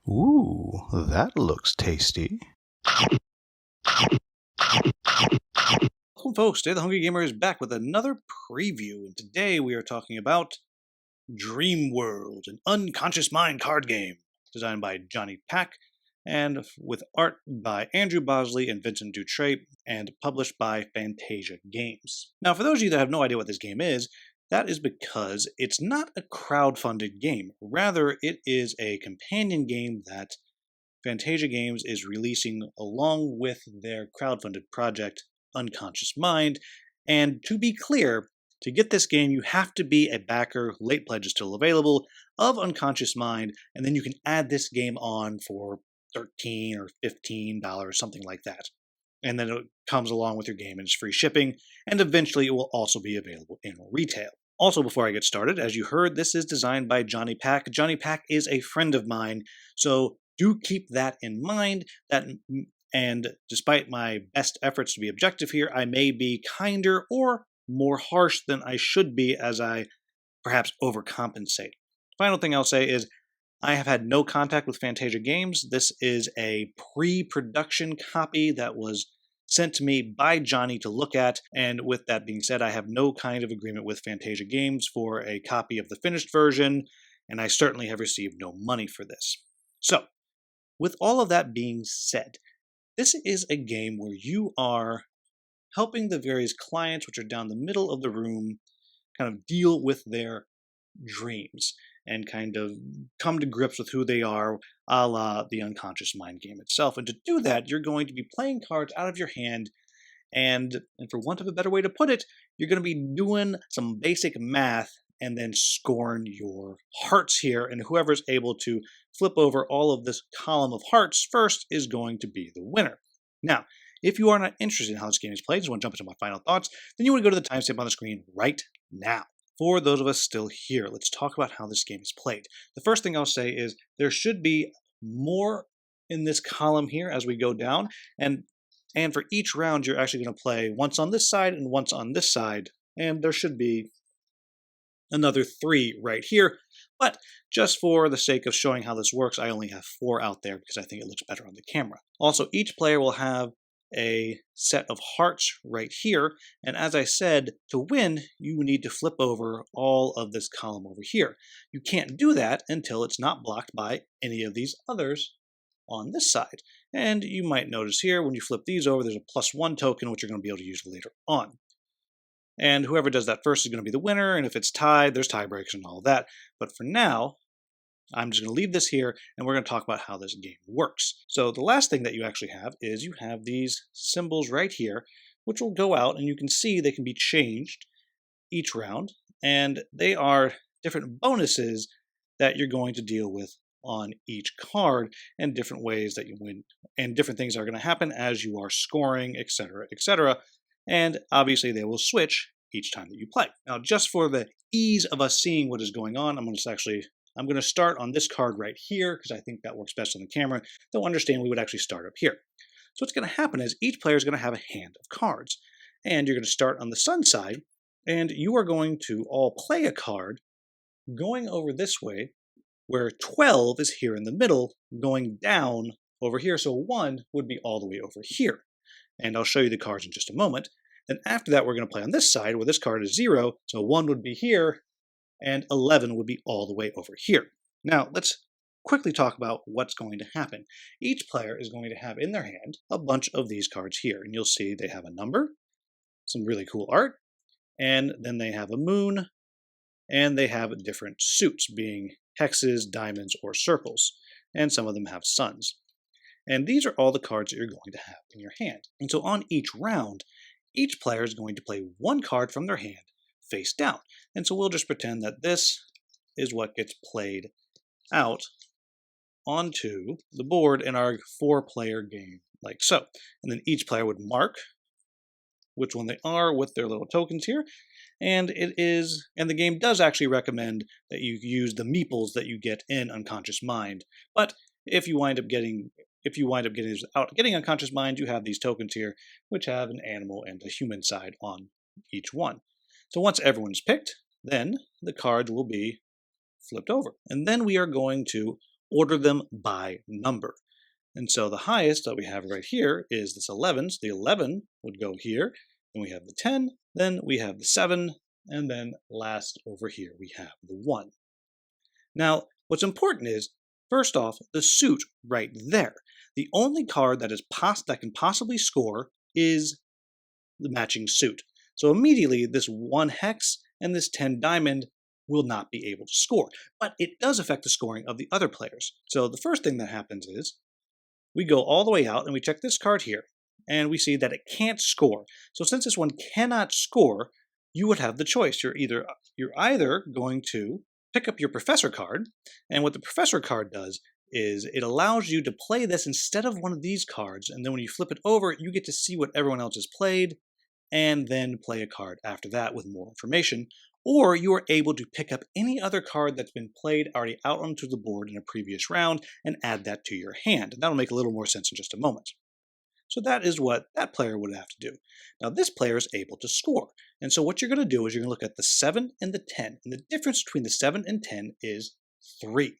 Ooh, that looks tasty. Welcome, folks. Today, the Hungry Gamer is back with another preview, and today we are talking about Dreamworld, an unconscious mind card game designed by Johnny Pack and with art by Andrew Bosley and Vincent Dutrait and published by Fantasia Games. Now, for those of you that have no idea what this game is, that is because it's not a crowd-funded game. Rather, it is a companion game that Fantasia Games is releasing along with their crowdfunded project, Unconscious Mind. And to be clear, to get this game, you have to be a backer, late pledge is still available, of Unconscious Mind, and then you can add this game on for $13 or $15, something like that. And then it comes along with your game and it's free shipping, and eventually it will also be available in retail. Also, before I get started, as you heard, this is designed by Johnny Pack. Johnny Pack is a friend of mine, so do keep that in mind. And despite my best efforts to be objective here, I may be kinder or more harsh than I should be as I perhaps overcompensate. Final thing I'll say is I have had no contact with Fantasia Games. This is a pre-production copy that was sent to me by Johnny to look at, and with that being said, I have no kind of agreement with Fantasia Games for a copy of the finished version, and I certainly have received no money for this. So, with all of that being said, this is a game where you are helping the various clients, which are down the middle of the room, kind of deal with their dreams and kind of come to grips with who they are, a la the Unconscious Mind game itself. And to do that, you're going to be playing cards out of your hand, and for want of a better way to put it, you're going to be doing some basic math and then scoring your hearts here, and whoever's able to flip over all of this column of hearts first is going to be the winner. Now, if you are not interested in how this game is played, just want to jump into my final thoughts, then you want to go to the timestamp on the screen right now. For those of us still here, let's talk about how this game is played. The first thing I'll say is there should be more in this column here as we go down, and for each round you're actually going to play once on this side and once on this side, and there should be another 3 right here, but just for the sake of showing how this works, I only have 4 out there because I think it looks better on the camera. Also, each player will have a set of hearts right here, and as I said, to win, you need to flip over all of this column over here. You can't do that until it's not blocked by any of these others on this side. And you might notice here, when you flip these over, there's a +1 token, which you're going to be able to use later on. And whoever does that first is going to be the winner, and if it's tied, there's tiebreaks and all that. But for now, I'm just going to leave this here, and we're going to talk about how this game works. So the last thing that you actually have is you have these symbols right here, which will go out, and you can see they can be changed each round, and they are different bonuses that you're going to deal with on each card, and different ways that you win, and different things are going to happen as you are scoring, etc., etc., and obviously they will switch each time that you play. Now, just for the ease of us seeing what is going on, I'm going to start on this card right here, because I think that works best on the camera. They'll understand we would actually start up here. So what's going to happen is each player is going to have a hand of cards, and you're going to start on the sun side, and you are going to all play a card going over this way, where 12 is here in the middle, going down over here, so 1 would be all the way over here. And I'll show you the cards in just a moment. Then after that, we're going to play on this side, where this card is 0, so 1 would be here, and 11 would be all the way over here. Now, let's quickly talk about what's going to happen. Each player is going to have in their hand a bunch of these cards here, and you'll see they have a number, some really cool art, and then they have a moon, and they have different suits, being hexes, diamonds, or circles, and some of them have suns. And these are all the cards that you're going to have in your hand. And so on each round, each player is going to play 1 card from their hand face down. And so we'll just pretend that this is what gets played out onto the board in our 4-player game, like so. And then each player would mark which one they are with their little tokens here. And the game does actually recommend that you use the meeples that you get in Unconscious Mind. But if you wind up getting this without getting Unconscious Mind, you have these tokens here, which have an animal and a human side on each one. So once everyone's picked, then the cards will be flipped over. And then we are going to order them by number. And so the highest that we have right here is this 11. So the 11 would go here. Then we have the 10. Then we have the 7. And then last over here, we have the 1. Now, what's important is, first off, the suit right there. The only card that that can possibly score is the matching suit. So immediately, this 1 hex and this 10 diamond will not be able to score. But it does affect the scoring of the other players. So the first thing that happens is, we go all the way out and we check this card here, and we see that it can't score. So since this one cannot score, you would have the choice. You're either going to pick up your Professor card, and what the Professor card does is it allows you to play this instead of one of these cards, and then when you flip it over, you get to see what everyone else has played, and then play a card after that with more information. Or you are able to pick up any other card that's been played already out onto the board in a previous round and add that to your hand. And that'll make a little more sense in just a moment. So that is what that player would have to do. Now this player is able to score. And so what you're going to do is you're going to look at the 7 and the 10. And the difference between the 7 and 10 is 3.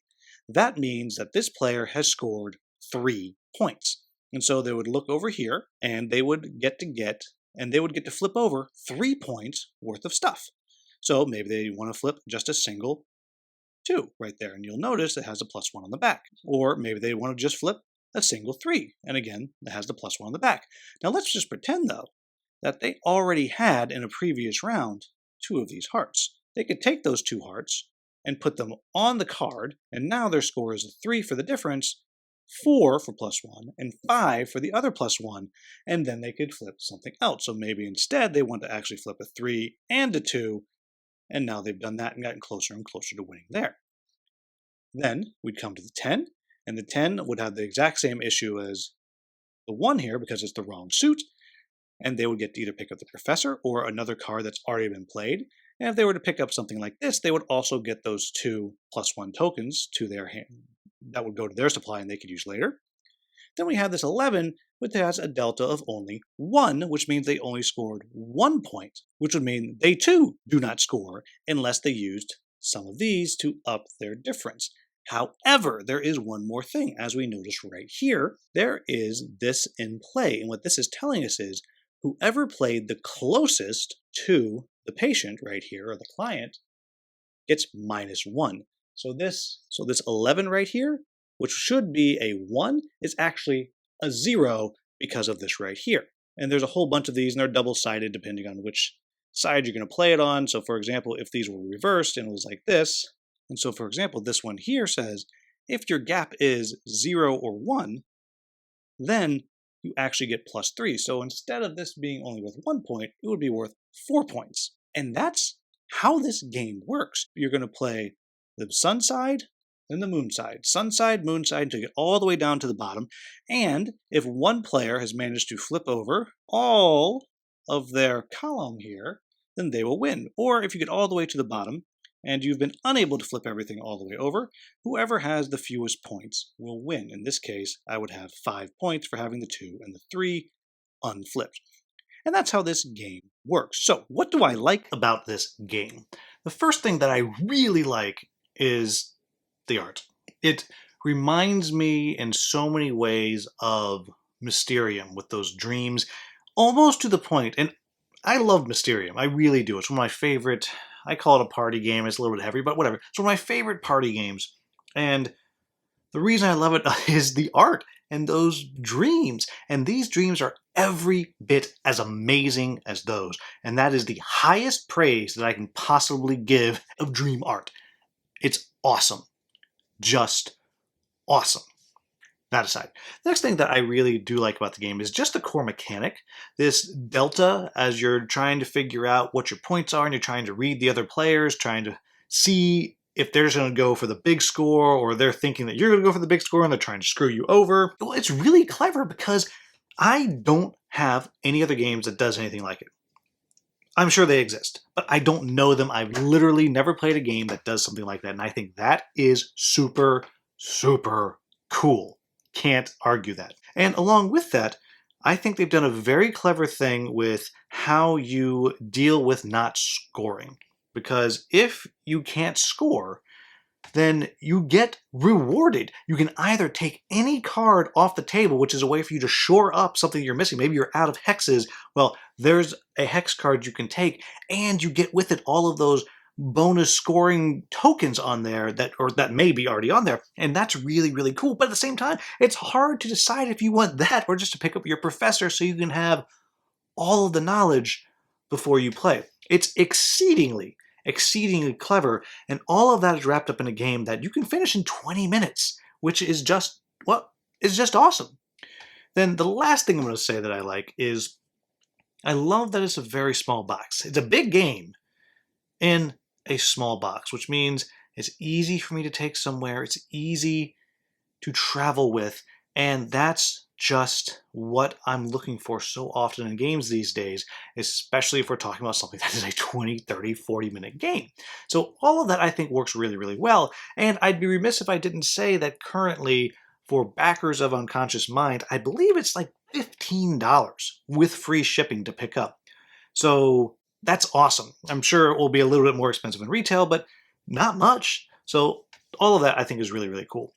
That means that this player has scored 3 points. And so they would look over here and they would get to flip over 3 points worth of stuff. So maybe they want to flip just a single 2 right there, and you'll notice it has a +1 on the back. Or maybe they want to just flip a single 3, and again, it has the +1 on the back. Now let's just pretend, though, that they already had in a previous round 2 of these hearts. They could take those 2 hearts and put them on the card, and now their score is a 3 for the difference, 4 for +1, and 5 for the other +1, and then they could flip something else. So maybe instead they want to actually flip a 3 and a 2, and now they've done that and gotten closer and closer to winning there. Then we'd come to the 10, and the 10 would have the exact same issue as the 1 here because it's the wrong suit, and they would get to either pick up the Professor or another card that's already been played. And if they were to pick up something like this, they would also get those 2 +1 tokens to their hand. That would go to their supply and they could use later. Then we have this 11, which has a delta of only 1, which means they only scored 1 point, which would mean they too do not score unless they used some of these to up their difference. However, there is one more thing. As we notice right here, there is this in play. And what this is telling us is whoever played the closest to the patient right here, or the client, gets -1. So this 11 right here, which should be a 1, is actually a 0 because of this right here. And there's a whole bunch of these, and they're double-sided depending on which side you're going to play it on. So for example, if these were reversed and it was like this, and so for example, this one here says, if your gap is 0 or 1, then you actually get +3. So instead of this being only worth 1 point, it would be worth 4 points. And that's how this game works. You're going to play the sun side, then the moon side. Sun side, moon side, until you get all the way down to the bottom. And if one player has managed to flip over all of their column here, then they will win. Or if you get all the way to the bottom, and you've been unable to flip everything all the way over, whoever has the fewest points will win. In this case, I would have 5 points for having the 2 and the 3 unflipped. And that's how this game works. So what do I like about this game? The first thing that I really like is the art. It reminds me in so many ways of Mysterium with those dreams, almost to the point, and I love Mysterium, I really do. It's one of my favorite, I call it a party game, it's a little bit heavy, but whatever. It's one of my favorite party games, and the reason I love it is the art and those dreams. And these dreams are every bit as amazing as those. And that is the highest praise that I can possibly give of dream art. It's awesome. Just awesome. That aside. The next thing that I really do like about the game is just the core mechanic. This delta, as you're trying to figure out what your points are and you're trying to read the other players, trying to see if they're just going to go for the big score or they're thinking that you're going to go for the big score and they're trying to screw you over. Well, it's really clever because I don't have any other games that does anything like it. I'm sure they exist, but I don't know them. I've literally never played a game that does something like that, and I think that is super, super cool. Can't argue that. And along with that, I think they've done a very clever thing with how you deal with not scoring. Because if you can't score, then you get rewarded. You can either take any card off the table, which is a way for you to shore up something you're missing. Maybe you're out of hexes. Well, there's a hex card you can take, and you get with it all of those bonus scoring tokens on there that may be already on there. And that's really, really cool. But at the same time, it's hard to decide if you want that or just to pick up your professor so you can have all of the knowledge before you play. It's exceedingly clever, and all of that is wrapped up in a game that you can finish in 20 minutes, which is just, well, is just awesome. Then the last thing I'm going to say that I like is I love that it's a very small box. It's a big game in a small box, which means it's easy for me to take somewhere. It's easy to travel with, and that's just what I'm looking for so often in games these days, especially if we're talking about something that is a 20, 30, 40-minute game. So all of that I think works really, really well, and I'd be remiss if I didn't say that currently for backers of Unconscious Mind, I believe it's like $15 with free shipping to pick up. So that's awesome. I'm sure it will be a little bit more expensive in retail, but not much. So all of that I think is really, really cool.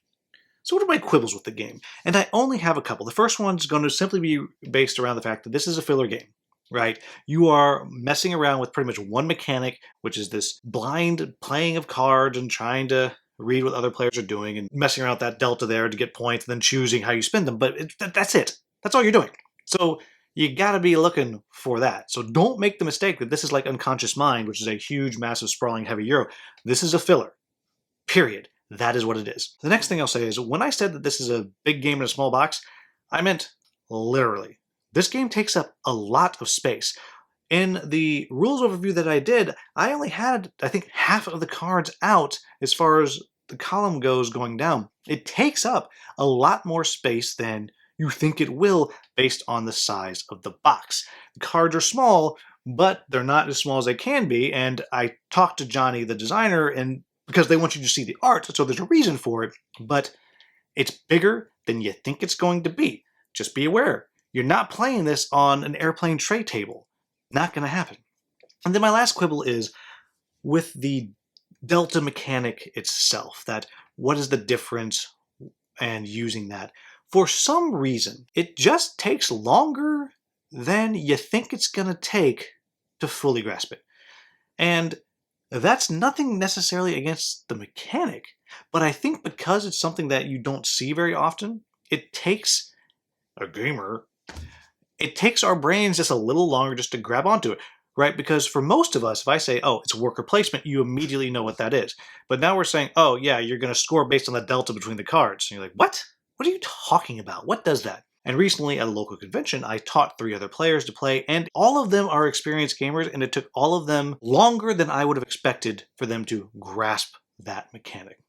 So what are my quibbles with the game? And I only have a couple. The first one's going to simply be based around the fact that this is a filler game, right? You are messing around with pretty much one mechanic, which is this blind playing of cards and trying to read what other players are doing and messing around with that delta there to get points and then choosing how you spend them. But that's it. That's all you're doing. So you got to be looking for that. So don't make the mistake that this is like Unconscious Mind, which is a huge, massive, sprawling, heavy Euro. This is a filler, period. That is what it is. The next thing I'll say is when I said that this is a big game in a small box, I meant literally. This game takes up a lot of space. In the rules overview that I did, I only had, I think, half of the cards out as far as the column goes going down. It takes up a lot more space than you think it will based on the size of the box. The cards are small, but they're not as small as they can be, and I talked to Johnny, the designer, and because they want you to see the art, so there's a reason for it, but it's bigger than you think it's going to be. Just be aware. You're not playing this on an airplane tray table. Not going to happen. And then my last quibble is with the delta mechanic itself, that what is the difference and using that. For some reason, it just takes longer than you think it's going to take to fully grasp it. And that's nothing necessarily against the mechanic, but I think because it's something that you don't see very often, it takes a gamer, it takes our brains just a little longer just to grab onto it, right? Because for most of us, if I say, oh, it's worker placement, you immediately know what that is. But now we're saying, oh, yeah, you're going to score based on the delta between the cards. And you're like, what? What are you talking about? What does that? And recently at a local convention, I taught 3 other players to play, and all of them are experienced gamers, and it took all of them longer than I would have expected for them to grasp that mechanic.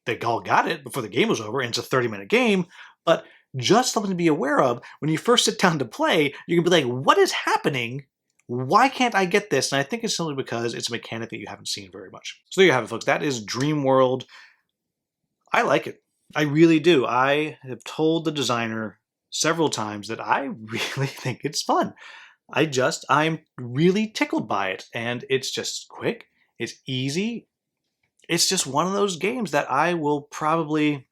They all got it before the game was over, and it's a 30-minute game, but just something to be aware of. When you first sit down to play, you can be like, what is happening? Why can't I get this? And I think it's simply because it's a mechanic that you haven't seen very much. So there you have it, folks. That is Dreamworld. I like it. I really do. I have told the designer several times that I really think it's fun. I'm really tickled by it, and it's just quick, it's easy. It's just one of those games that I will probably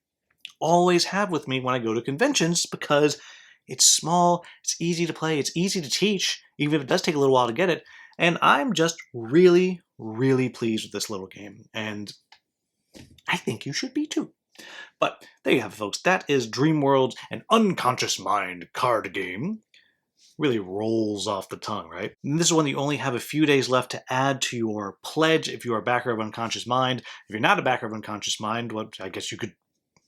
always have with me when I go to conventions because it's small, it's easy to play, it's easy to teach, even if it does take a little while to get it. And I'm just really, really pleased with this little game, and I think you should be too. But there you have it, folks. That is Dreamworld, an Unconscious Mind card game. Really rolls off the tongue, right? And this is one that you only have a few days left to add to your pledge if you are a backer of Unconscious Mind. If you're not a backer of Unconscious Mind, well, I guess you could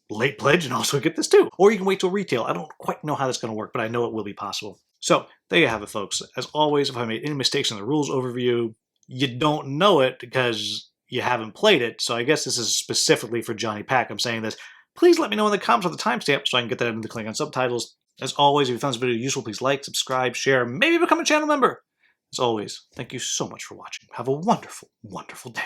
late pledge and also get this too. Or you can wait till retail. I don't quite know how that's going to work, but I know it will be possible. So there you have it, folks. As always, if I made any mistakes in the rules overview, you don't know it because you haven't played it. So I guess this is specifically for Johnny Pack. I'm saying this. Please let me know in the comments with the timestamp so I can get that into the click on subtitles. As always, if you found this video useful, please like, subscribe, share, maybe become a channel member. As always, thank you so much for watching. Have a wonderful, wonderful day.